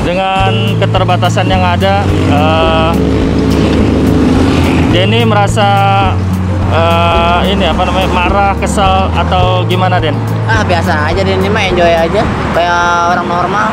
dengan keterbatasan yang ada, Denny merasa ini apa namanya, marah, kesal atau gimana, Den? Biasa aja, Denny mah enjoy aja kayak orang normal.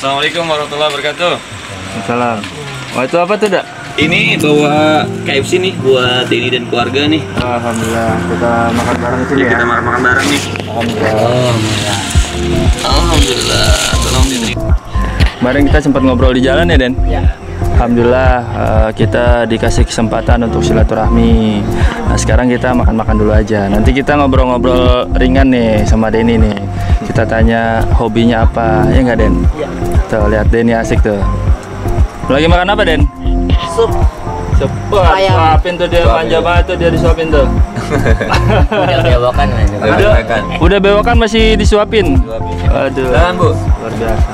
Assalamualaikum warahmatullahi wabarakatuh. Salam. Oh, itu apa tuh, Dak? Ini bawa KFC nih buat Denny dan keluarga nih. Alhamdulillah, kita makan bareng di sini ya. Kita makan bareng nih. Alhamdulillah. Alhamdulillah. Tolong diterima. Kemarin kita sempat ngobrol di jalan ya, Den? Ya. Alhamdulillah, kita dikasih kesempatan untuk silaturahmi. Nah, sekarang kita makan-makan dulu aja. Nanti kita ngobrol-ngobrol ringan nih sama Denny nih. Kita tanya hobinya apa, ya nggak, Den? Iya. Tuh, lihat Denny asik tuh. Lagi makan apa, Den? Sup. Cepat, Ayam. suapin tuh, dia manja banget tuh, dia disuapin tuh. Udah bewokan Udah bewokan masih disuapin. Aduh. Tahan, Bu. Luar biasa.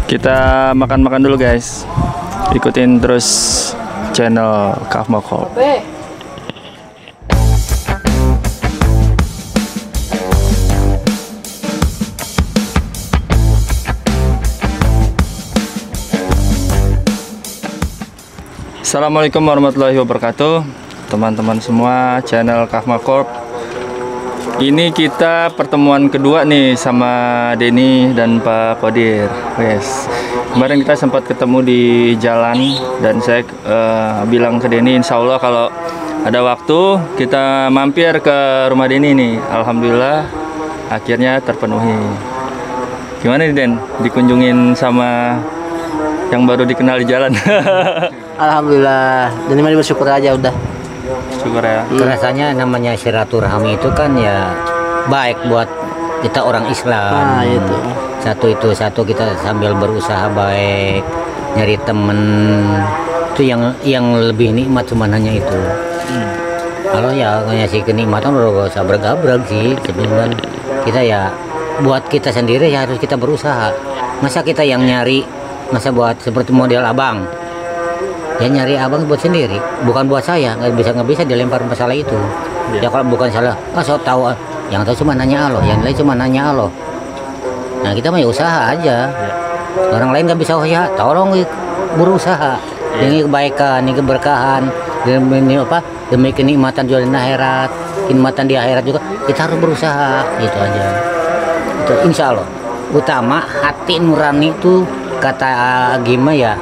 Kita makan-makan dulu, guys. Ikutin terus channel Kafma Corp. Assalamualaikum warahmatullahi wabarakatuh, teman-teman semua channel Kafma Corp. Ini kita pertemuan kedua nih sama Denny dan Pak Kodir. Yes. Kemarin kita sempat ketemu di jalan dan saya bilang ke Denny, insya Allah kalau ada waktu kita mampir ke rumah Denny nih. Alhamdulillah akhirnya terpenuhi. Gimana nih, Den? Dikunjungin sama yang baru dikenal di jalan. Alhamdulillah, Denny mah bersyukur aja udah. Syukur ya. Rasanya namanya silaturahmi itu kan ya baik buat kita orang Islam. Nah, itu. Satu kita sambil berusaha baik, nyari temen itu yang lebih nikmat cuma hanya itu. Kalau ya ngasih kenikmatan udah gak usah bergabrag sih. Sebenarnya kita ya buat kita sendiri ya harus kita berusaha. Masa kita yang nyari, masa buat seperti model abang? Ya nyari abang buat sendiri, bukan buat saya. Nggak bisa dilempar masalah itu. Ya kalau bukan salah, so tahu, yang tahu cuma nanya Allah, yang lain cuma nanya Allah. Nah kita mah ya usaha aja. Orang lain nggak bisa usaha, tolong berusaha demi kebaikan, demi keberkahan, demi kenikmatan juga di akhirat, kenikmatan di akhirat juga kita harus berusaha, gitu aja. Itu insya Allah. Utama hati nurani itu kata gimana ya?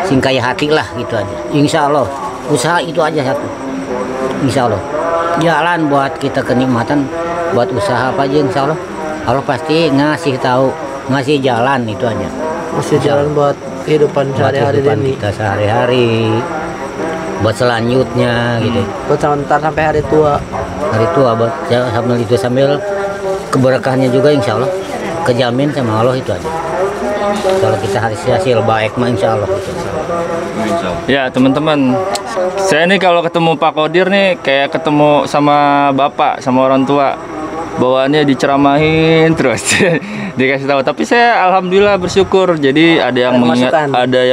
Singkaya hati lah, gitu aja. Insya Allah usaha itu aja satu. Insya Allah jalan buat kita kenikmatan, buat usaha apa aja, insya Allah Allah pasti ngasih tahu, ngasih jalan, itu aja. Masih jalan buat kehidupan sehari-hari Denny. Kita sehari-hari, buat selanjutnya gitu. Buat sebentar sampai hari tua. Hari tua buat ya, sambil keberkahannya juga insya Allah kejamin sama Allah, itu aja. Kalau kita hasil baik mah insya Allah. Ya teman-teman, saya nih kalau ketemu Pak Kodir nih kayak ketemu sama bapak, sama orang tua. Bawaannya diceramahin terus, dikasih tahu. Tapi saya alhamdulillah bersyukur. Jadi ada yang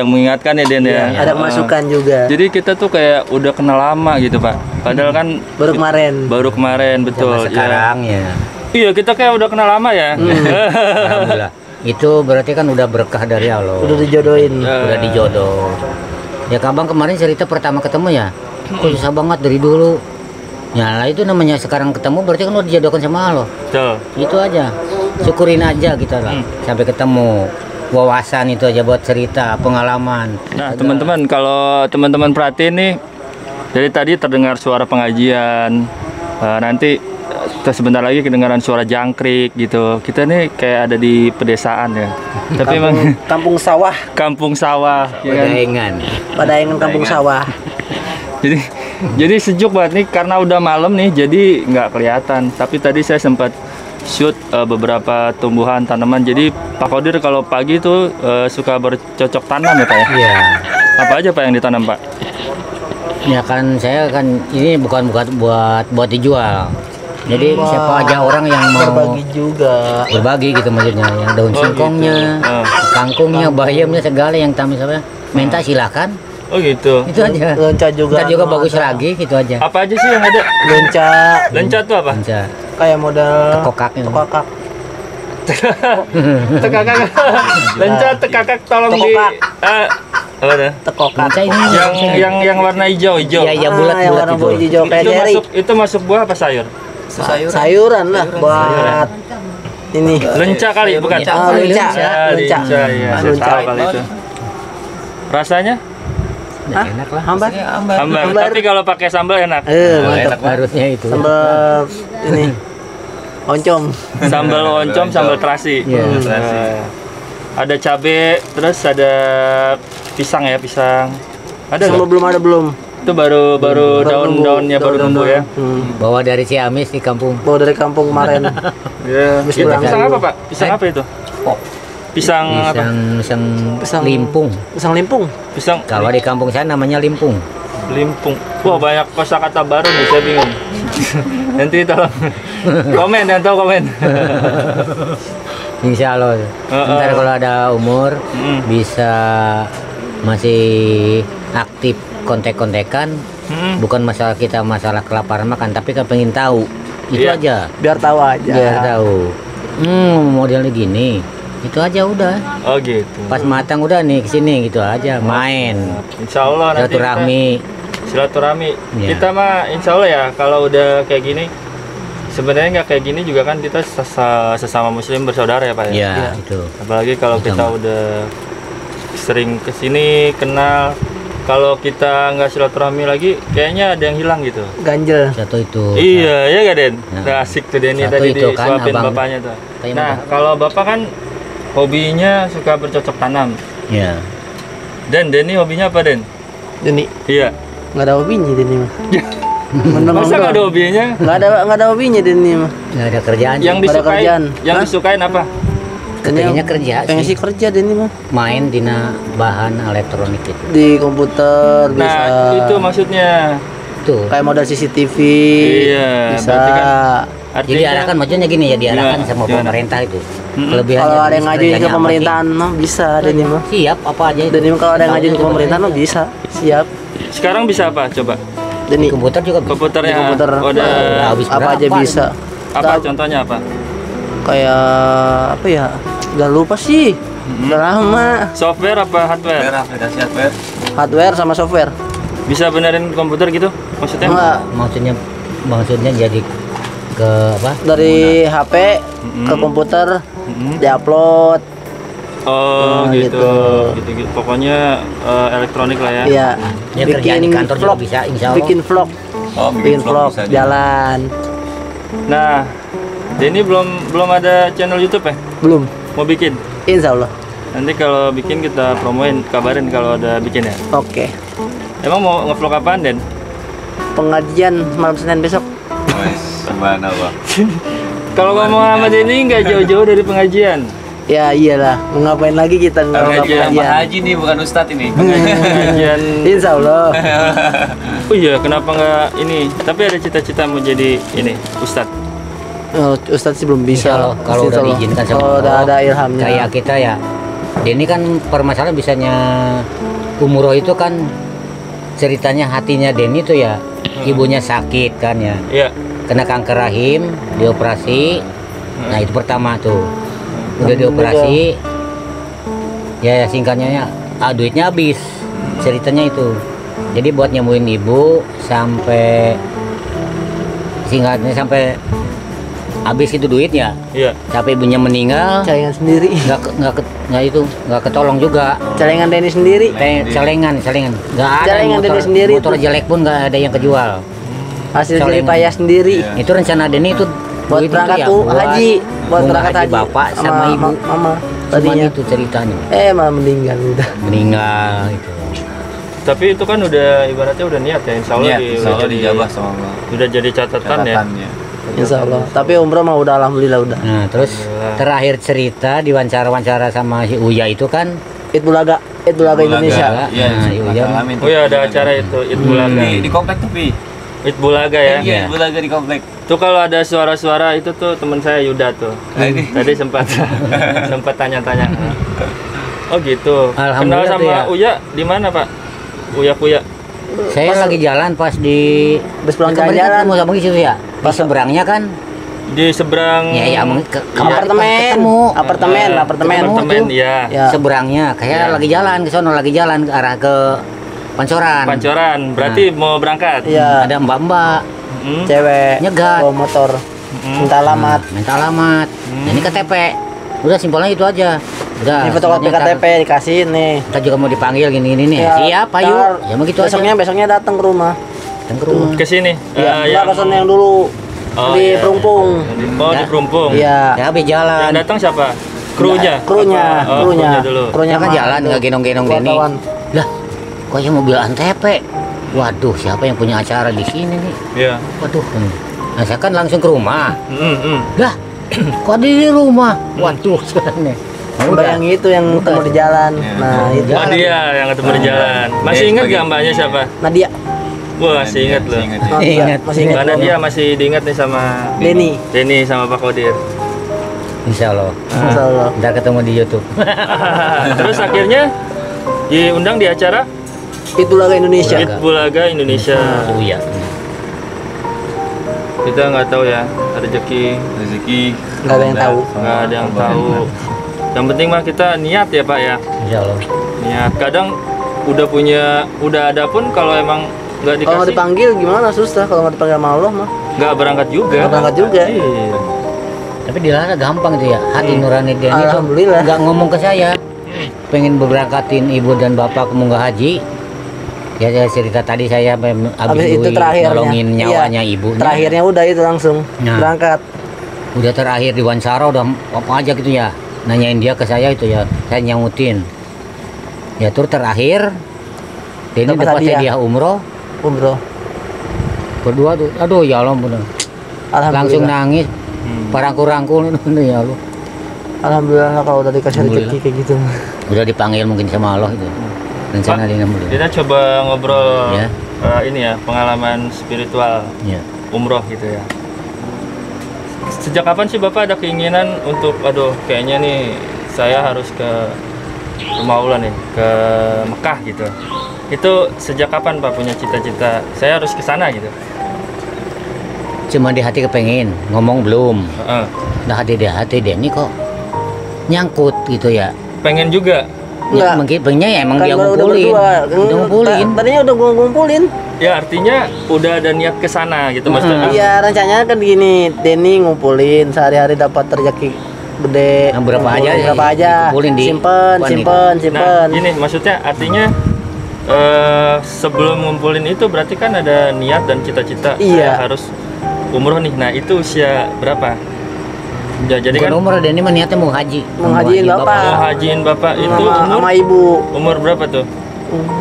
mengingatkan ya, Den ya. Ada masukan juga. Jadi kita tuh kayak udah kenal lama gitu, Pak. Padahal kan baru kemarin betul. Sekarang ya. Iya, kita kayak udah kenal lama ya. Alhamdulillah. Itu berarti kan udah berkah dari Allah. Udah dijodohin. Udah dijodoh. Ya Kabang kemarin cerita pertama ketemu ya, kok susah banget dari dulu. Ya lah itu namanya sekarang ketemu berarti kan udah dijodohkan sama Allah. Betul. Itu aja. Syukurin aja kita lah. Sampai ketemu. Wawasan itu aja buat cerita, pengalaman. Nah, teman-teman, kalau teman-teman perhatiin nih, dari tadi terdengar suara pengajian. Nanti sebentar lagi kedengaran suara jangkrik gitu. Kita nih kayak ada di pedesaan ya. Tapi emang kampung sawah. Kampung sawah. Padaengan. Padaengan kampung sawah. Jadi Jadi sejuk banget nih karena udah malam nih, jadi nggak kelihatan. Tapi tadi saya sempat shoot beberapa tumbuhan tanaman. Jadi Pak Kodir kalau pagi tuh suka bercocok tanam ya Pak ya? Iya. Apa aja Pak yang ditanam Pak? Ya kan saya kan ini bukan buat dijual. Jadi siapa aja orang yang mau Berbagi juga. berbagi gitu maksudnya, yang daun Oh, singkongnya, gitu. kangkungnya, bayamnya segala yang tamis apa, minta silakan. Oh gitu. Itu aja. Lenca juga. Kita juga bagus ada. lagi gitu aja. Apa aja sih yang ada? Lenca Lenca tuh apa? Bisa kayak model tekokaknya. tekokak. Tekakak. Lenca tekakak tolong di Tekokak. apa tuh? Tekokak. Bisa ini Yang warna hijau. Iya, yang Ah, bulat-bulat yang warna itu. hijau kayak Itu jeri. masuk buah apa sayur? Sayuran lah buat ini. Lenca kali bukan? Ah, lenca. Ya, Lenca. lenca ya. Saya Lenca. tahu kali itu. Rasanya Ya, enak lah. Hambar. hambar, Hambar. tapi kalau pakai sambal enak. Mantap. Harusnya itu. Sambal ini. Oncom. Sambal oncom, sambal terasi. Iya. Ada cabe, terus ada pisang ya, pisang. Ada Sambal nggak? belum ada belum. Itu baru daun-daunnya baru Daun-daun. numbuh ya. Bawa dari Ciamis di kampung. Bawa dari kampung kemarin. Iya. Habis Itu pulang pisang dulu. apa, Pak? Pisang apa itu? Pisang apa? Pisang limpung. Pisang limpung. Pisang Kalau di kampung saya namanya limpung. limpung. Wah, banyak kosakata baru nih, saya bingung. Nanti tolong komen, yang tahu komen. Insya Allah. Ntar kalau ada umur bisa masih aktif kontek-kontekan. Bukan masalah kita masalah kelaparan makan, tapi kan pengen tahu. Itu Iya. aja. Biar tahu aja. Biar tahu. Modelnya gini. Itu aja udah. Oh gitu. Pas matang udah nih kesini gitu aja main. Insya Allah nanti Silaturahmi. silaturahmi. Iya. Kita mah insya Allah ya kalau udah kayak gini. Sebenarnya nggak kayak gini juga kan kita sesama muslim bersaudara ya Pak ya. Ya, itu. Apalagi kalau kita Sama. udah sering kesini kenal. Kalau kita nggak silaturahmi lagi, kayaknya ada yang hilang gitu. Ganjel. Satu itu. Iya, ya gak Den? Ya. Nah, asik tuh Denny Satu tadi itu kan, disuapin abang. bapaknya tuh. Kayak Nah, mana? kalau bapak kan hobinya suka bercocok tanam. Ya. Dan Denny hobinya apa Den? Jadi Iya. nggak ada hobinya Denny mah. Menang Masa nggak ada hobinya? nggak ada hobinya Denny mah. Nggak ada kerjaan. Yang Nggak ada disukain, kerjaan. yang Hah? disukain apa? Pengennya kerja Pengen sih. sih kerja Denny mah. Main di bahan elektronik itu. Di komputer bisa. Nah, itu maksudnya. Tuh. Kayak modal CCTV. Iya, Bisa. berarti kan Jadi diarahkan maksudnya gini ya, diarahkan Gimana? sama Gimana? pemerintah itu. Mm-mm. Kelebihannya. Kalau ada yang ngajuin ke kerjanya apa pemerintahan mah bisa Denny mah. sih? Siap apa aja itu. Denny mah kalau ada yang ngajuin ke pemerintahan mah bisa. Siap. sekarang bisa apa? Coba. Denny Di komputer juga bisa. Komputernya di komputer udah habis apa aja berapa? bisa. apa? Tak- Contohnya apa? Kayak apa ya? Udah lupa sih. Udah lama. Software apa hardware? aplikasi hardware. Hardware sama software. Bisa benerin komputer gitu? Maksudnya? Enggak. Maksudnya jadi ke apa? Dari HP ke komputer diupload. Oh, Nah, gitu. gitu. Gitu. Pokoknya elektronik lah ya. Iya. Ya, kerjaan di kantor juga bisa, insya Allah. Bikin vlog. Oh, Bikin vlog bisa jalan. Nah, Denny belum ada channel YouTube ya? Belum. Mau bikin? Insya Allah. Nanti kalau bikin kita promoin, kabarin kalau ada bikin ya. Oke. Emang mau ngevlog apaan Den? Pengajian malam Senin besok. Subhanallah. Kalau ngomong sama Denny nggak jauh-jauh dari pengajian. Ya iyalah. Mau ngapain lagi kita nggak Pengajian. Pak Haji nih bukan Ustadz ini. Pengajian. Insya Allah. Oh iya, kenapa nggak ini? Tapi ada cita-cita mau jadi ini Ustadz. Oh, Ustadz sih belum bisa. Insya Allah, kalau Insya udah Allah. diizinkan sama Kalau udah Allah, ada ilhamnya. kayak kita ya. Ini kan permasalahan bisanya umroh itu kan ceritanya hatinya Denny tuh ya ibunya sakit kan ya, Iya. kena kanker rahim, dioperasi. Nah itu pertama tuh udah dioperasi ya singkatnya duitnya habis ceritanya itu. Jadi buat nyembuhin ibu sampai singkatnya sampai habis itu duitnya, Iya. sampai ibunya meninggal Celengan sendiri. nggak ketolong juga. Celengan Denny sendiri. Celengan nggak ada Celengan motor, Denny sendiri motor tuh. jelek pun nggak ada yang kejual. Hasil Celengan. jerih payah sendiri. Itu rencana Denny itu Buat duit itu berangkat ya tuh buat haji. Buat bunga berangkat haji. bapak sama ibu. Mama. Cuman Tadinya. itu ceritanya Malah meninggal udah. meninggal itu. Tapi itu kan udah ibaratnya udah niat ya, insya Allah, Niat, insya Allah udah jadi, dijabah sama Allah. udah jadi catatan ya. Catatannya. Insya Allah. Tapi umroh mah udah alhamdulillah udah. Nah, terus terakhir cerita di wawancara sama si Uya itu kan Id Bulaga Indonesia. Iya, Nah, iya. alamin Oh ya, ada acara itu, Id Bulaga. di komplek tapi. Id Bulaga ya. Iya, Bulaga di komplek. Tuh kalau ada suara-suara itu tuh teman saya Yuda tuh. Nah, ini. Tadi sempat sempat tanya-tanya. Oh gitu. Kenal Alhamdulillah sama tuh ya. Uya di mana, Pak? Uya. saya lagi jalan pas di Habis pulang kemarin jalan-jalan. ketemu sama gitu ya. Pas seberangnya kan Di seberang ya kemarin pas ketemu Apartemen. apartemen ya. Ya. seberangnya kayak lagi jalan ke sono, lagi jalan ke arah ke Pancoran. Pancoran. Berarti mau berangkat. Iya. Ada mbak-mbak Hmm. Cewek Nyegat. bawa motor. Minta alamat. minta alamat. Ini KTP. Udah simpelnya itu aja. Udah. Ini fotokopi KTP dikasih nih. Kita juga mau dipanggil gini nih. Ya, Siap, ayo. ntar Ya begitu besoknya datang ke rumah. Datang ke rumah. Ke sini. Iya, yang- ke sana yang dulu Oh, di iya. Perumpung. Oh, di Ya. Perumpung. Iya. Ya habis jalan. Yang datang siapa? Krunya. Krunya, Oh, krunya dulu. Ya kan mah jalan itu. nggak gendong-gendong Denny. Wartawan. Lah, kok yang mobil Antep? Waduh, siapa yang punya acara di sini nih? Iya. Waduh. Nah, saya kan langsung ke rumah. Lah, kok ada di rumah? Waduh, sekarang nih. Nah, Udah yang itu yang ketemu di jalan. Nah, itu. Oh, dia yang ketemu di jalan. Masih Dia ingat sebagai- gak mbaknya siapa? Nadia. Wah, masih ingat loh. Ingat. Oh, Ingat. Masih ingat. Mbak Nadia masih diingat nih sama Denny. sama Pak Kodir. Insya Allah. Masyaallah. Ntar ketemu di YouTube. Terus akhirnya diundang di acara Id Bulaga Indonesia. Id Bulaga Indonesia. Oh iya. Kita nggak tahu ya rezeki, Rezeki. Nggak ada yang tahu. nggak ada yang tahu. Yang penting mah kita niat ya Pak ya. Insya Allah. Niat. Kadang udah ada pun kalau emang nggak Kalau nggak dikasih dipanggil gimana susah kalau nggak dipanggil sama Allah mah. nggak berangkat juga. Nggak berangkat juga. Iya. Tapi dilarang gampang itu ya. Hati nurani dia itu Alhamdulillah. nggak ngomong ke saya. Pengen berangkatin ibu dan bapak ke munggah haji. Ya saya cerita tadi saya Habis itu terakhirnya. nolongin nyawanya Iya. ibunya. Terakhirnya udah itu langsung Nah. berangkat. Udah terakhir di wawancara udah apa aja gitu ya. Nanyain dia ke saya itu ya. Saya nyautin. Ya tur terakhir ini Dapat dapat hadiah. hadiah umroh Umroh. berdua tuh. Aduh ya Allah bener. Alhamdulillah. Langsung nangis. Parangkul-rangkul ya Allah. Alhamdulillah kalau udah dikasih Alhamdulillah. rezeki kayak gitu. Udah dipanggil mungkin sama Allah itu. Rencana dia mudah. Kita coba ngobrol Ya. ini ya pengalaman spiritual Ya. umroh gitu ya. Sejak kapan sih Bapak ada keinginan untuk kayaknya nih saya harus ke rumah Allah nih, ke Mekah gitu. Itu sejak kapan Pak punya cita-cita saya harus ke sana gitu? Cuma di hati kepengen, ngomong belum. Heeh. Nah di hati dia ini kok nyangkut gitu ya. Pengen juga. Enggak. Mungkin pengennya ya emang Kan dia udah ngumpulin. berdua. Udah ngumpulin. Tadinya udah gua ngumpulin. Ya artinya udah ada niat ke sana gitu maksudnya. Iya, rencananya kan gini, Denny ngumpulin sehari-hari dapat rezeki gede. Nah, berapa aja Ngumpulin ya, berapa aja. dikumpulin di Simpen, Pan simpen, Nah, simpen. ini maksudnya artinya sebelum ngumpulin itu berarti kan ada niat dan cita-cita Iya. saya harus umroh nih. Nah, itu usia berapa? Ya, jadi Bukan kan umroh dan ini mah niatnya mau haji. Mau hajiin bapak. mau hajiin Bapak itu sama ibu. umur berapa tuh? Umur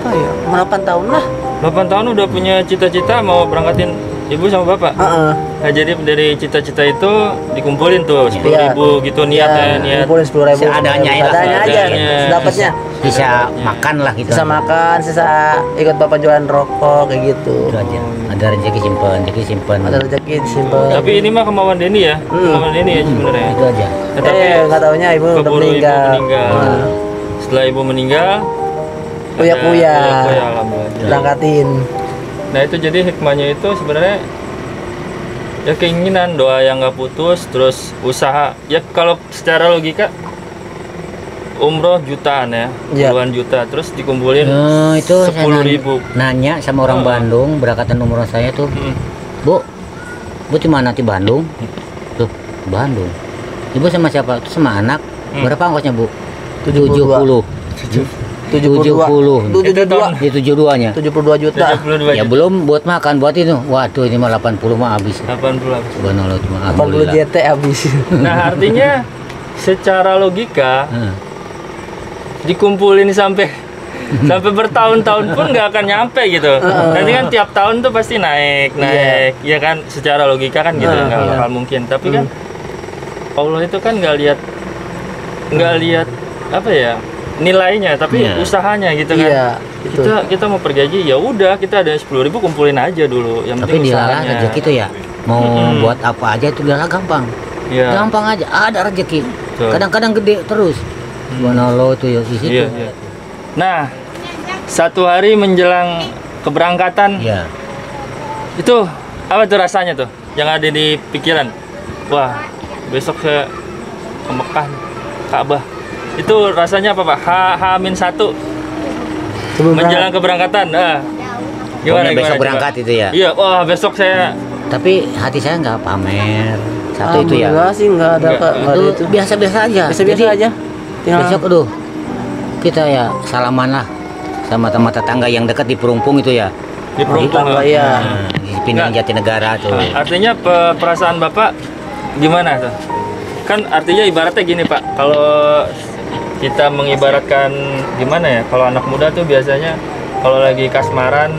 berapa ya? 8 tahun lah. 8 tahun udah punya cita-cita mau berangkatin ibu sama bapak. Heeh. Nah, jadi dari cita-cita itu dikumpulin tuh 10.000 gitu Iya, niat. ngumpulin 10.000. Seadanya lah, Seadanya aja. seadanya. Dapatnya Bisa makan lah gitu. sisa makan, sisa ikut bapak jualan rokok kayak gitu. Itu aja. Ada rezeki simpen, rezeki simpen. Ada rezeki disimpan. Tapi ini mah kemauan Denny ya. Kemauan Denny ya sebenarnya. Itu aja. Nah, tapi nggak taunya ibu udah keburu ibu meninggal. meninggal. Nah, Setelah ibu meninggal, Kuya-kuya. ada kuya, alhamdulillah. berangkatin. Nah itu jadi hikmahnya itu sebenarnya ya keinginan doa yang nggak putus, terus usaha. Ya kalau secara logika umroh jutaan ya, Iya. puluhan juta, terus dikumpulin Itu saya 10.000. nanya sama orang Bandung berangkatan umroh saya tuh. Hmm. Bu di mana di Bandung? Tuh, Bandung. Ibu sama siapa? Itu sama anak. Berapa ongkosnya, Bu? 72. 70. 72. Di 72-nya. 72 juta. 72 Ya belum buat makan buat itu. Waduh, ini mah 80 mah habis. 80. Subhanallah cuma 80 alhamdulillah. JT habis. Nah artinya secara logika Heeh. dikumpulin sampai Sampai bertahun-tahun pun nggak akan nyampe gitu. Nanti kan tiap tahun tuh pasti naik, ya kan? Secara logika kan gitu, nggak bakal mungkin. Tapi kan Allah itu kan nggak lihat apa ya nilainya, tapi usahanya gitu kan. Iya, Kita mau pergi aja, ya udah kita ada 10.000 kumpulin aja dulu. Yang Tapi penting dilalah usahanya. rezeki itu ya, mau buat apa aja itu dilalah gampang. Iya. Gampang aja, ada rezeki. Betul. Kadang-kadang gede terus. Subhanallah itu ya di situ. Iya. Nah, satu hari menjelang keberangkatan, itu apa tuh rasanya tuh? Yang ada di pikiran, wah besok saya ke Mekah, Ka'bah. Itu rasanya apa Pak? H-1 menjelang keberangkatan. Gimana Besok coba? berangkat itu ya. Iya, wah besok saya. Tapi hati saya nggak pamer. Satu itu ya. Alhamdulillah sih nggak ada Pak, nggak ada Itu itu. biasa-biasa aja. Biasa-biasa Jadi, aja. Tinggal besok aduh kita ya salaman lah sama teman tetangga yang dekat di Perumpung itu ya. Di Perumpung. ya. Di Pinang Jatinegara tuh. Artinya perasaan Bapak gimana tuh? Kan artinya ibaratnya gini Pak, kalau kita mengibaratkan gimana ya, kalau anak muda tuh biasanya kalau lagi kasmaran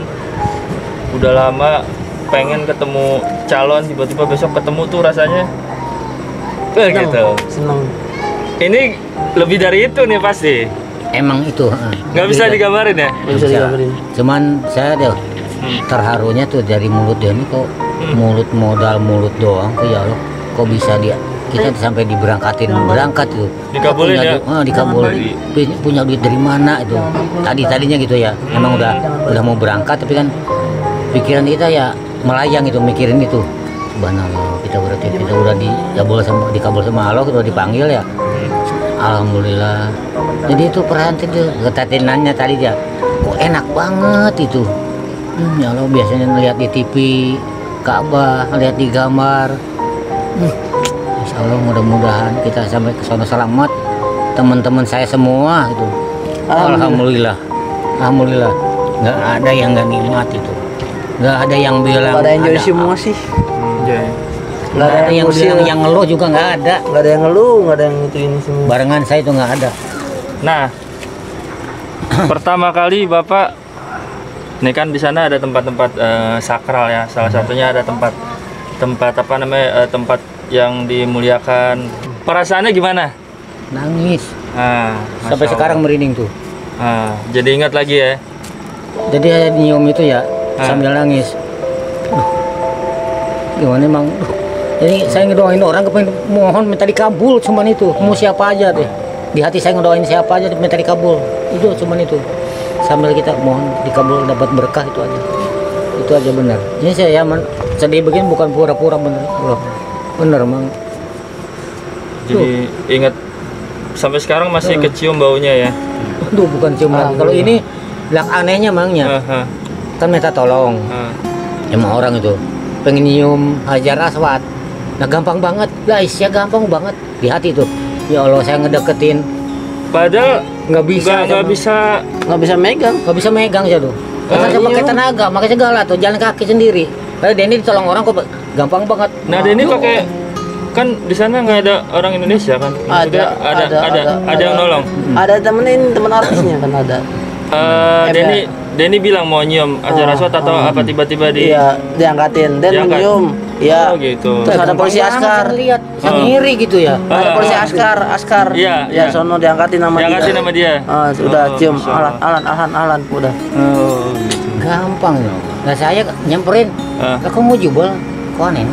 udah lama pengen ketemu calon, tiba-tiba besok ketemu tuh rasanya gitu. Seneng. Ini lebih dari itu nih pasti. Emang itu. Nggak bisa digambarin ya? Nggak bisa digambarin. Cuman saya deh terharunya tuh dari mulut dia ini kok mulut doang tuh ya Allah, kok bisa dia kita sampai berangkat tuh Dikabulin ya? Dikabulin. Punya duit dari mana itu tadinya gitu ya. Emang udah mau berangkat tapi kan pikiran kita ya melayang itu mikirin itu. Subhanallah, kita udah dikabul sama Allah, kita udah dipanggil ya. Alhamdulillah. Jadi itu perhatian tuh ketatinannya tadi dia kok enak banget itu. Ya Allah, biasanya lihat di TV Ka'bah, lihat di gambar. Insya Allah mudah-mudahan kita sampai ke sana selamat. Teman-teman saya semua itu. Alhamdulillah. Alhamdulillah. Nggak ada yang nggak nikmat itu. Nggak ada yang bilang. Nggak ada yang jadi semua sih. Nggak ada yang bilang yang ngeluh juga nggak ada. Nggak ada yang ngeluh, nggak ada yang itu ini semua. Barengan saya itu nggak ada. Nah, pertama kali Bapak, ini kan di sana ada tempat-tempat sakral ya. Salah satunya ada tempat apa namanya tempat yang dimuliakan. Perasaannya gimana? Nangis. Masya Sampai Allah. sekarang merinding tuh. Jadi ingat lagi ya. Jadi saya nyium itu ya sambil nangis. Gimana emang? Jadi saya ngedoain orang kepengen mohon minta dikabul cuman itu. Mau siapa aja deh. Di hati saya ngedoain siapa aja minta dikabul. Itu cuman itu. Sambil kita mohon dikabul dapat berkah itu aja. Itu aja benar. Ini saya sedih begini bukan pura-pura bener. Bener emang. Jadi ingat sampai sekarang masih kecium baunya ya. Aduh bukan cuma kalau ini yang anehnya emangnya kan minta tolong emang orang itu pengen nyium Hajar Aswad. Nah gampang banget guys ya, gampang banget di hati tuh. Ya Allah saya ngedeketin padahal nggak bisa Nggak bisa megang. ya tuh. Karena saya pakai tenaga makanya segala tuh jalan kaki sendiri. Padahal Denny ditolong orang kok gampang banget. Nah Denny pakai kan di sana nggak ada orang Indonesia kan? Maksudnya ada yang nolong. Ada temen artisnya kan ada. Denny bilang mau nyium Hajar Aswad atau apa tiba-tiba Iya, diangkatin dan Diangkat. nyium. Iya. Oh gitu. Terus ada polisi askar. Lihat saya ngiri gitu ya. Ada polisi askar. Iya, Ya iya. sono diangkatin nama dia. Diangkatin sama dia. Sudah Oh, cium Masya Allah. alan udah. Oh, gitu. Gampang ya. Nah saya nyamperin. Kok mau jubel? Kok aneh?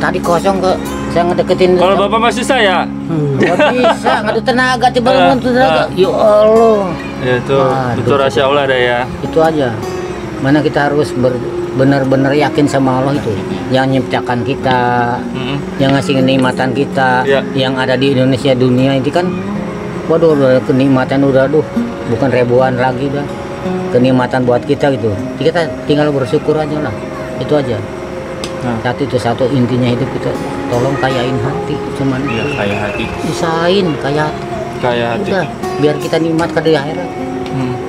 Tadi kosong kok saya ngedeketin. Kalau Bapak masih saya, Nggak bisa, nggak ada tenaga, coba nggak ada tenaga. Ya Allah. ya itu Waduh. rahasia Allah ada ya. Itu aja. Mana kita harus benar-benar yakin sama Allah itu. Yang menciptakan kita, yang ngasih kenikmatan kita, Ya. yang ada di Indonesia dunia ini kan, waduh, udah kenikmatan udah, bukan ribuan lagi dah. Kenikmatan buat kita gitu. Jadi kita tinggal bersyukur aja lah. Itu aja. Satu intinya hidup kita tolong kayain hati cuman Iya, kayak hati. usahain kayak Kayak hati. udah biar kita nikmat di akhirat.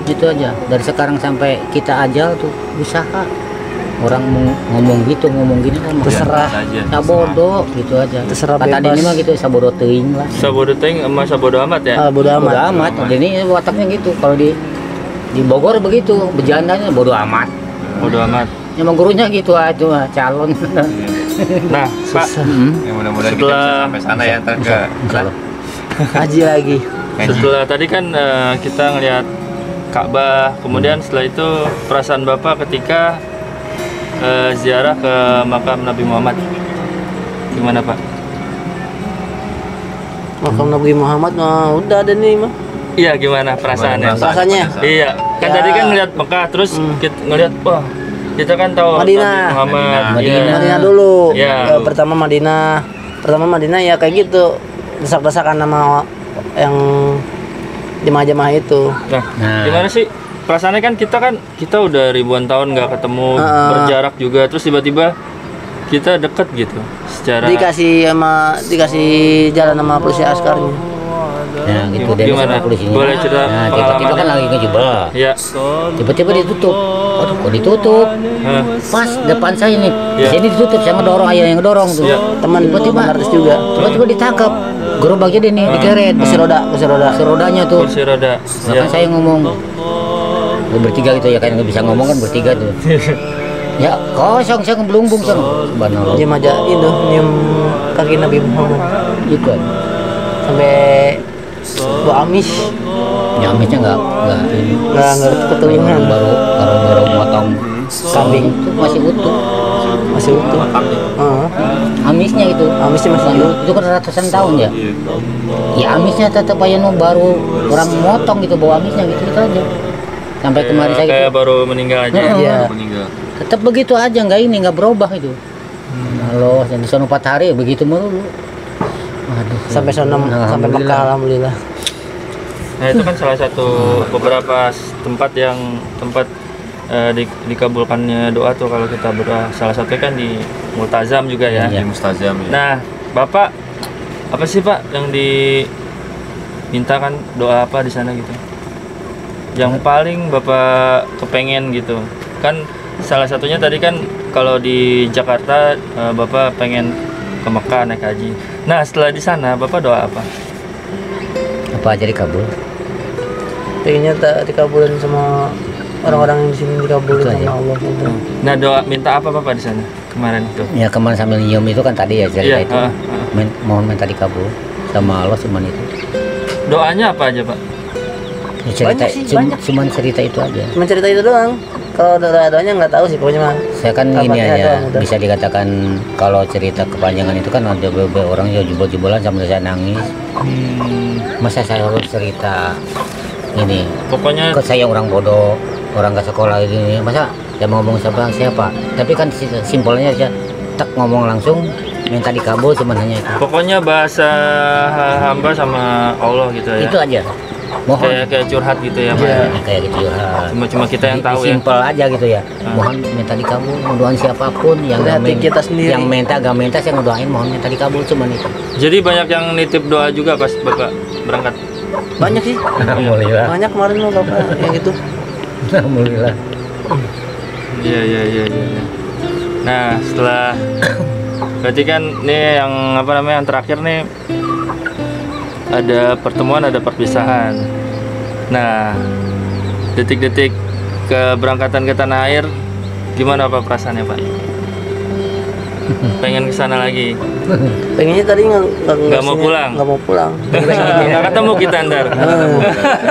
Itu aja dari sekarang sampai kita ajal tuh usaha. Orang ngomong gitu ngomong gini kan terserah sabodo gitu aja. Terserah Kata bebas. ini mah gitu sabodo teuing lah. Sabodo teng sama sabodo amat ya. Bodo Bodo amat. amat. Ini wataknya gitu kalau di Di Bogor begitu, bercandanya bodo amat. Bodo amat. Emang gurunya gitu aja calon. Nah, Pak, Ya mudah-mudahan kita Setelah- bisa sampai sana ya ntar ke Haji lagi. setelah tadi kan kita ngelihat Ka'bah, kemudian setelah itu perasaan Bapak ketika ziarah ke makam Nabi Muhammad. Gimana, Pak? Makam Nabi Muhammad mah udah ada nih mah. Iya, gimana perasaannya? Perasaannya? Iya, kan Ya. tadi kan ngelihat Mekah, terus kita ngelihat, wah, kita kan tahu Madinah. Nabi Muhammad. Madinah. Iya. Madinah dulu. Ya. Pertama Madinah ya kayak gitu. Desak-desakan nama yang jemaah-jemaah itu. Nah, Nah. gimana sih perasaannya kan kita udah ribuan tahun nggak ketemu, Heeh. berjarak juga, terus tiba-tiba kita deket gitu secara Dikasih jalan sama polisi askarnya. Nah gitu deh Gimana? sama polisinya. Boleh cerita Nah tiba-tiba pengalamannya? kan lagi ngejebel. ya. Tiba-tiba ditutup. Aduh kok ditutup? Hah. Pas depan saya nih. Iya. Di sini ditutup, saya ngedorong, ayah yang ngedorong tuh. Iya. Teman Tiba-tiba artis juga. Tiba-tiba ditangkap. Gerobaknya deh nih, digeret. Kursi roda. Kursi rodanya tuh. Kursi roda. Bahkan Ya. saya ngomong bertiga gitu ya, kan nggak bisa ngomong kan bertiga tuh. Ya kosong, saya ngebelungbung sama. Subhanallah. Dia aja itu nyium kaki Nabi Muhammad Gitu aja. sampai bau amis. Ya amisnya nggak ini. Nggak keturunan. Baru motong kambing itu masih utuh. Masih utuh. Heeh. Amisnya itu. Amisnya masih utuh. Itu kan ratusan tahun ya. Ya amisnya tetap aja baru orang motong gitu, bawa amisnya gitu itu aja. Sampai kemarin saya kayak gitu. baru meninggal aja. Iya. meninggal. Tetap begitu aja, nggak berubah itu. Halo, jadi sono 4 hari begitu melulu. Aduh. Sampai sana sampai Mekah alhamdulillah. Nah, itu kan salah satu beberapa tempat dikabulkannya doa tuh kalau kita berdoa. Salah satunya kan di Multazam juga ya. Iya. Di Mustazam ya. Nah, Bapak apa sih Pak yang dimintakan doa apa di sana gitu? Yang paling Bapak kepengen gitu. Kan salah satunya tadi kan kalau di Jakarta Bapak pengen ke Mekah naik haji. Nah, setelah di sana Bapak doa apa? Apa aja dikabul? Pengennya tak dikabulin sama orang-orang yang di sini dikabulin Itu aja. sama Allah gitu. Nah, doa minta apa Bapak di sana kemarin itu? Ya kemarin sambil nyium itu kan tadi ya cerita Iya, itu. Mohon minta dikabul sama Allah cuman itu. Doanya apa aja Pak? Ya, cerita Banyak sih, banyak. cuman cerita itu aja. Cuma cerita itu doang. Kalau doanya nggak tahu sih pokoknya mah. Saya kan ini Kabarnya aja doang udah. bisa dikatakan kalau cerita kepanjangan itu kan ada beberapa orang yang jebol-jebolan sampai saya nangis. Masa saya harus cerita ini? Pokoknya Kok saya orang bodoh, orang nggak sekolah ini, masa saya mau ngomong siapa? Tapi kan simpelnya aja, tak ngomong langsung minta dikabul cuman hanya itu. pokoknya bahasa hamba sama Allah gitu ya. Itu aja. Mohon Kayak curhat gitu ya Pak. Iya. kayak gitu ya. Cuma kita yang tahu ya. Simpel aja gitu ya. Mohon minta dikabul, mau doain siapapun yang Dari hati kita sendiri. yang minta gak minta saya ngedoain mohon minta dikabul cuman itu. Jadi banyak yang nitip doa juga pas Bapak berangkat. Banyak sih. Alhamdulillah. Banyak kemarin mah bapak yang itu. Alhamdulillah. Iya. Nah, setelah berarti kan nih yang apa namanya yang terakhir nih ada pertemuan, ada perpisahan. Nah, detik-detik keberangkatan ke tanah air gimana Pak perasaannya Pak? Pengen ke sana lagi. Pengennya tadi Nggak mau pulang? Nggak mau pulang. Nggak ketemu kita ntar.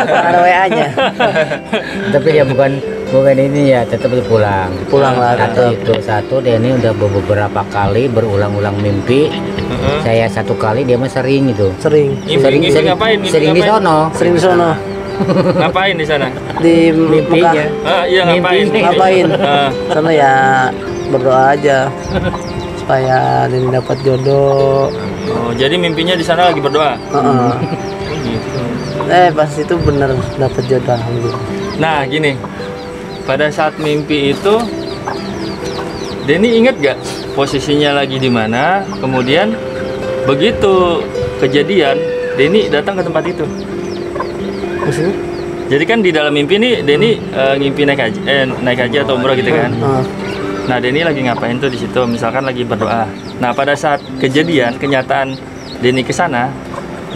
Ada WA-nya. Tapi ya bukan ini ya tetap pulang. Pulang lah, Satu tetap. itu satu dia ini udah beberapa kali berulang-ulang mimpi. Heeh. Saya satu kali dia mah sering itu. Sering. Ngimpi ngapain? Ngimpi Sering di ngapain? sono. Sering di sono. Ngapain di sana? Di Mimpinya. Mekah. Iya ngapain? Ngapain? Ah, Sana ya berdoa aja supaya Deni dapat jodoh. oh, jadi mimpinya di sana lagi berdoa. Heeh. Oh, gitu. Pas itu bener dapat jodoh alhamdulillah. Nah gini, pada saat mimpi itu, Denny inget gak posisinya lagi di mana? Kemudian begitu kejadian, Denny datang ke tempat itu. Maksudnya? Jadi kan di dalam mimpi nih, Denny ngimpi naik haji atau umroh gitu kan. Heeh. Nah Denny lagi ngapain tuh di situ? Misalkan lagi berdoa. Nah pada saat kejadian, kenyataan Denny ke sana,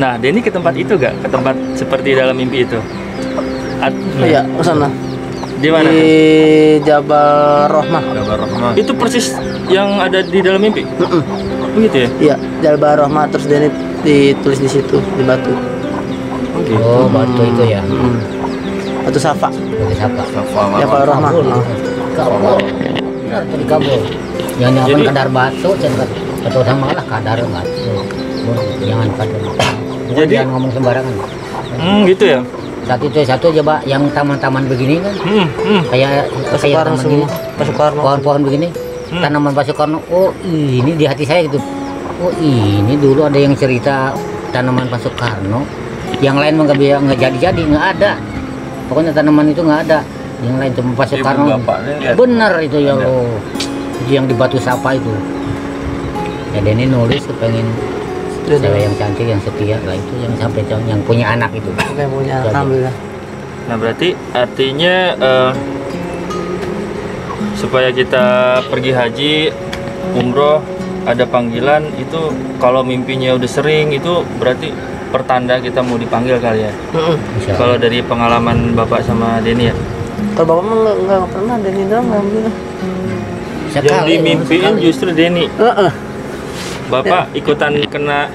nah Denny ke tempat itu gak? Ke tempat seperti dalam mimpi itu? Iya, ke sana. Di mana? Di Jabal Rahmah. Itu persis yang ada di dalam mimpi. Oh, gitu ya? Iya, Jabal Rahmah, terus Denny ditulis di situ di batu. Oh, batu itu ya. Batu Safa. Batu siapa? Jabal Rahmah. Kabul. Benar tadi kabul. Yang nyaman Jadi- kadar batu, atau sama lah kadar batu. Jangan kadar. Jadi- Jangan ngomong sembarangan. Gitu ya? Satu aja Pak, yang taman-taman begini kan, kayak Pak kayak Soekarno taman semua. gini, Pak Soekarno. pohon-pohon begini, tanaman Pak Soekarno. Oh ini di hati saya gitu. Oh ini dulu ada yang cerita tanaman Pak Soekarno. Yang lain nggak bisa, nggak jadi, nggak ada. Pokoknya tanaman itu nggak ada. Yang lain cuma Pak Soekarno. Benar itu ya lo. Itu yang di Batu Sapa itu. Ya Denny nulis pengen cewek yang cantik, yang setia lah, itu yang sampai yang punya anak itu. Yang punya Jadi. alhamdulillah. Nah berarti artinya supaya kita pergi haji, umroh, ada panggilan itu, kalau mimpinya udah sering itu berarti pertanda kita mau dipanggil kali ya. Insya Allah. Kalau dari pengalaman Bapak sama Denny ya. Kalau bapak mah nggak pernah Denny doang alhamdulillah. Yang Sekali, dimimpiin justru Denny. Bapak ikutan kena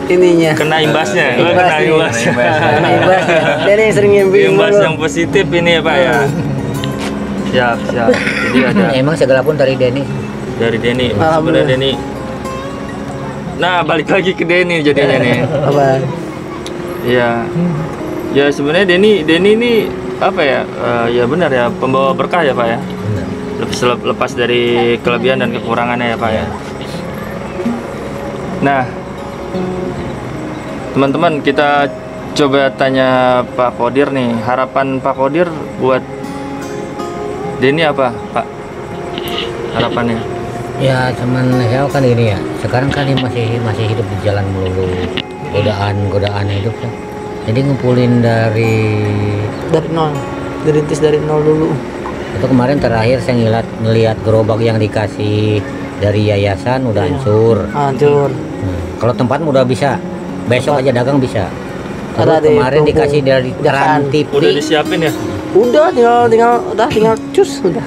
Ininya. imbasnya. Imbas Kena nih. imbasnya. Kena imbas ya. Denny yang sering mimpi Imbas mulu. yang positif ini ya Pak ya. Siap. Jadi ada Emang segala pun dari Denny. dari Denny. Alhamdulillah. Sebenarnya Denny. Nah balik lagi ke Denny jadinya nih. Apa? Iya. Ya sebenarnya Denny ini apa ya? Ya benar ya, pembawa berkah ya Pak ya. Lepas dari kelebihan dan kekurangannya ya Pak ya. Nah, teman-teman kita coba tanya Pak Kodir nih, harapan Pak Kodir buat Denny apa Pak? Harapannya? Ya cuman saya kan gini ya. Sekarang kan dia masih hidup di jalan melulu. Godaan hidup kan. Jadi ngumpulin dari Nol. Dirintis dari nol dulu. itu kemarin terakhir saya ngeliat gerobak yang dikasih dari yayasan udah hancur. Hancur. Kalau tempat udah bisa. Besok aja dagang bisa. Terus Ada di kemarin toko dikasih dari Jakarta. Trans TV. Udah disiapin ya? Udah tinggal cus udah.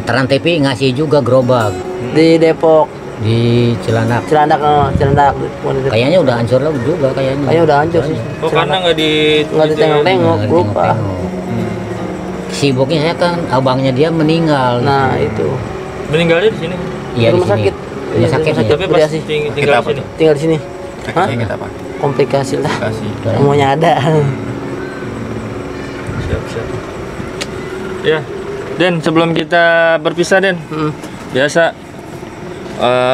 Trans TV ngasih juga gerobak Di Depok, di Cilandak. Cilandak. Kayaknya udah hancur lah juga kayaknya. Kayaknya udah hancur sih. Oh karena nggak Nggak ditengok-tengok, Nggak lupa. ditengok-tengok. Sibuknya saya kan abangnya dia meninggal. Nah itu. Meninggalnya di sini. Iya, di rumah sini. sakit. Rumah Iya, sakit. rumah sakit. Tapi pas Kuriasi. tinggal di sini. Tinggal di sini. Hah? apa? Komplikasi lah. Kasih. Semuanya ada. Siap. Ya, Den, sebelum kita berpisah Den, biasa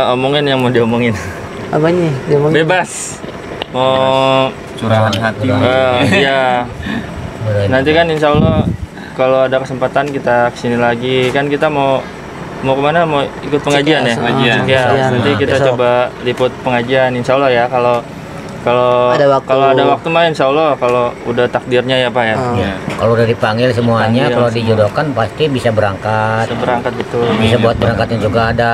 omongin yang mau diomongin. Apanya? Dia mau Bebas. Mau Curahan hati. ya. Nanti kan insya Allah kalau ada kesempatan kita kesini lagi. Kan kita mau kemana? Mau ikut pengajian ya? pengajian. Ya, Pengajian. nanti kita Besok. coba liput pengajian insya Allah ya. Kalau Ada waktu. mah insya Allah, kalau udah takdirnya ya Pak ya. Ya. Kalau udah dipanggil semuanya, Panggil kalau semua. dijodohkan pasti bisa berangkat. Bisa berangkat betul. Bisa buat berangkatnya juga ada,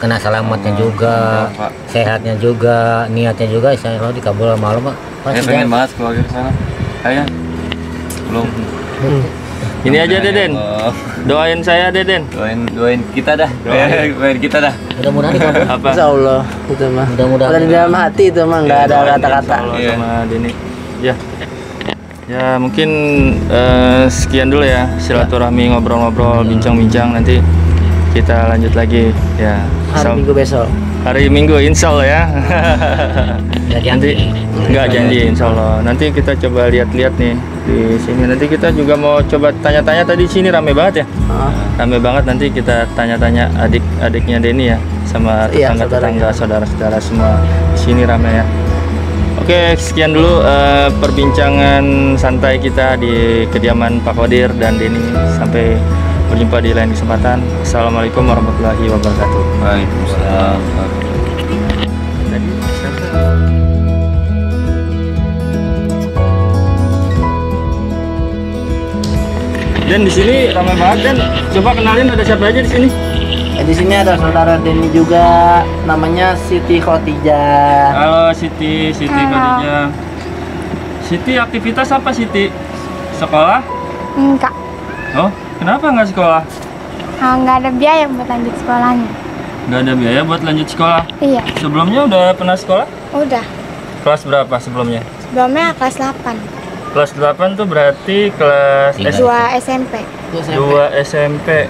kena selamatnya juga, Pak. sehatnya juga, niatnya juga, insya Allah dikabul sama Allah Pak. Saya Pasti pengen kan? banget keluarga ke sana. Saya belum. Ini aja Deden. Oh, Doain saya Deden. doain kita dah. Doain kita dah. Mudah-mudahan dikabul. Apa? Insya Allah itu mah. Mudah-mudahan. Udah di dalam hati itu mah nggak ada kata-kata. Insya Allah Iya. sama Denny. Ya. Ya mungkin sekian dulu ya silaturahmi, ngobrol-ngobrol, bincang-bincang, nanti kita lanjut lagi ya. Hari Minggu besok. Hari Minggu insya Allah ya. Nggak Nanti janji. nggak janji insya Allah. Nanti kita coba lihat-lihat nih di sini. Nanti kita juga mau coba tanya-tanya, tadi sini rame banget ya. Ah, Rame banget, nanti kita tanya-tanya adik-adiknya Denny ya, sama Iya, tetangga-tetangga, saudara-saudara semua di sini rame ya. Oke, sekian dulu perbincangan santai kita di kediaman Pak Kodir dan Denny. Sampai berjumpa di lain kesempatan. Assalamualaikum warahmatullahi wabarakatuh. Waalaikumsalam. Dan di sini ramai banget Dan. Coba kenalin ada siapa aja di sini? di sini ada saudara Denny juga, namanya Siti Khotijah. Halo Siti Khadijah. Siti aktivitas apa Siti Sekolah? Enggak. Oh, kenapa nggak sekolah? Nggak ada biaya buat lanjut sekolahnya. Nggak ada biaya buat lanjut sekolah. Iya, Sebelumnya udah pernah sekolah? udah. Kelas berapa sebelumnya? Sebelumnya kelas 8. Kelas 8 tuh berarti kelas Tiga. 2 SMP. 2 SMP.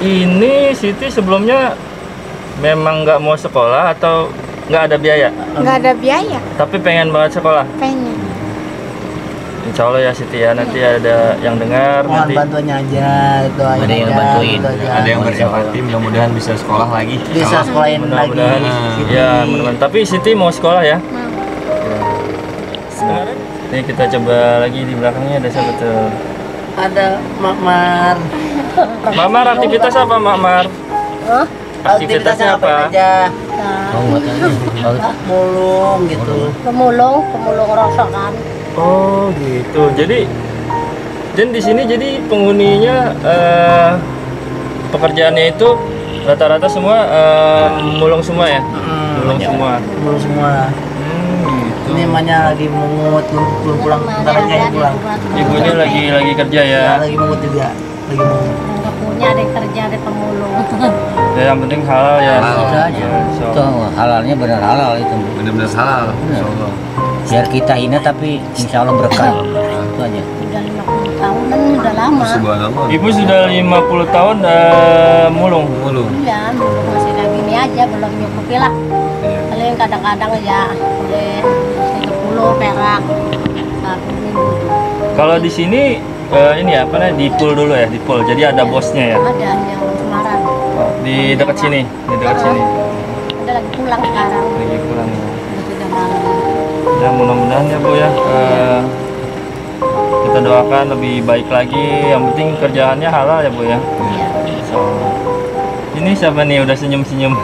Ini Siti sebelumnya memang nggak mau sekolah atau nggak ada biaya? Nggak ada biaya, Tapi pengen banget sekolah. pengen. Insya Allah ya Siti ya, nanti ada yang dengar Mohon nanti. bantuannya aja, doain Ada yang aja, bantuin. gitu aja. Ada yang berempati, mudah-mudahan bisa sekolah lagi. Bisa sekolahin lagi. Mudah-mudahan Siti. ya mudah-mudahan. Tapi Siti mau sekolah ya. Mau. Sekarang nih kita coba lagi di belakangnya ada siapa tuh? Ada Makmar. Mamar aktivitas apa Mamar? Aktivitasnya apa? aja? Oh, nggak tahu. Oh, Mulung gitu. Pemulung rongsokan. Oh gitu. Jadi dan di sini jadi penghuninya pekerjaannya itu rata-rata semua mulung semua ya? Mulung semua. Mulung semua. Gitu. Ini emaknya lagi mungut, belum pulang. Bentar lagi aja pulang. Ibunya lagi kerja ya. Ya, lagi mungut juga. Lagi mungut. Nggak punya, ada yang kerja, ada pemulung. Ya yang penting halal ya. Halal. Ya, aja. insya Itu Allah. halalnya benar halal itu. Benar-benar halal. Insya Allah. Biar kita hina tapi insya Allah berkah. Itu aja. Udah 50 tahunan, udah lama. Subhanallah. Ibu sudah 50 tahun mulung. Mulu. Iya, masih kayak gini aja, belum nyukupi lah. Iya. Paling kadang-kadang ya boleh 30 perak satu minggu. Kalau di sini ini apa namanya di pool dulu ya, di pool. Jadi ada bosnya ya. Ada yang Semarang. Oh, di dekat sini, di dekat sini. Ada lagi pulang sekarang. Lagi pulang ya. Sudah malam. Ya mudah-mudahan ya Bu ya. Kita doakan lebih baik lagi. Yang penting kerjaannya halal ya Bu ya. Iya. So, ini siapa nih udah senyum-senyum?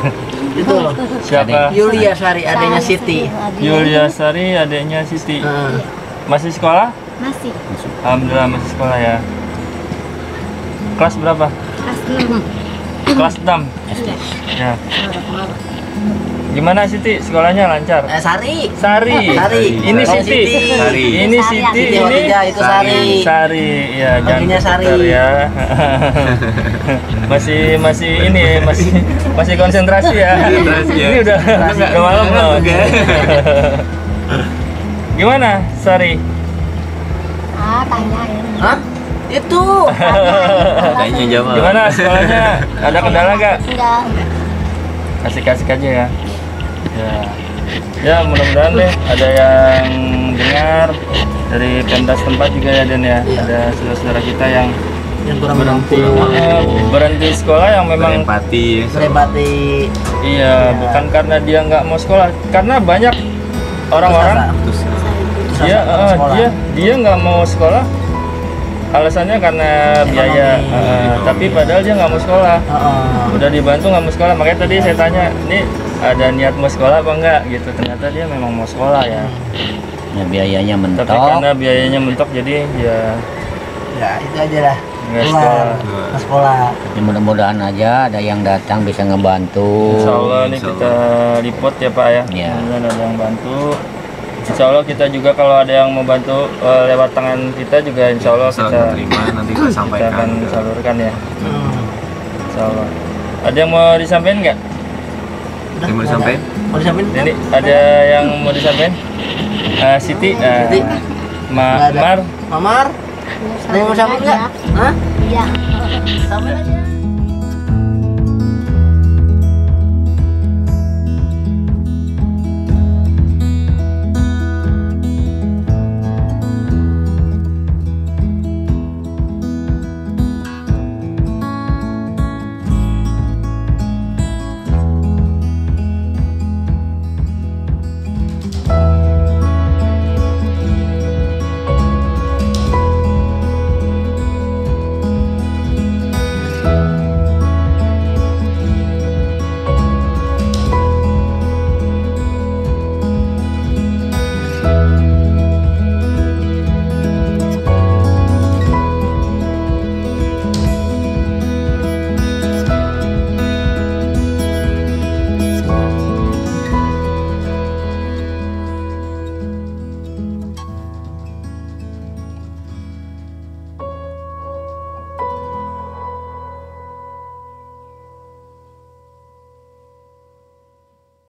Itu Siapa? Yulia Sari, adanya Siti. Yulia Sari, adiknya Siti. Heeh. Masih sekolah? Masih. Alhamdulillah masih sekolah ya. Kelas berapa? Kelas 6. Kelas 6. Ya. Gimana Siti? Sekolahnya lancar? Sari. Sari. Sari. Ini Oh, Siti. Sari. Ini Siti. Siti Ini Wadijah, itu Sari. Sari. Ya, Lakinya jangan Sari. ketukar ya. masih ini masih konsentrasi ya. Konsentrasi ya. Ini udah malam loh. Gimana Sari? Tanyain. Hah? Itu. Kayaknya jawab. Gimana sekolahnya? Ada kendala gak? Enggak. Kasih-kasih aja ya. Ya mudah-mudahan deh ada yang dengar dari Pemda setempat juga ya Den ya. Iya. Ada saudara-saudara kita yang Yang kurang berhenti mampu. berhenti sekolah yang memang Berempati. Berempati. iya bukan karena dia nggak mau sekolah, karena banyak orang-orang Terus dia nggak mau sekolah alasannya karena biaya, tapi padahal dia nggak mau sekolah. Udah dibantu nggak mau sekolah, makanya tadi saya tanya, ini ada niat mau sekolah apa enggak gitu. Ternyata dia memang mau sekolah ya. Ya, biayanya mentok. Tapi karena biayanya mentok jadi ya Ya itu aja lah. nggak Keluar. sekolah. Ke sekolah. Ya, mudah-mudahan aja ada yang datang bisa ngebantu. Insya Allah ini kita report ya Pak ya. Iya. Mudah-mudahan ada yang bantu. Insya Allah kita juga kalau ada yang mau bantu lewat tangan kita juga Insya Allah kita terima, nanti kita akan sampaikan. salurkan ya. Hmm. Insya Allah. Ada yang mau disampaikan nggak? Udah, Yang mau nggak disampaikan? ada. Mau disampaikan? Ini ada yang mau disampaikan? Siti, Siti. Nggak ada. Mar, Mamar. Ada yang mau disampaikan nggak? Hah? Iya. Sampaikan aja.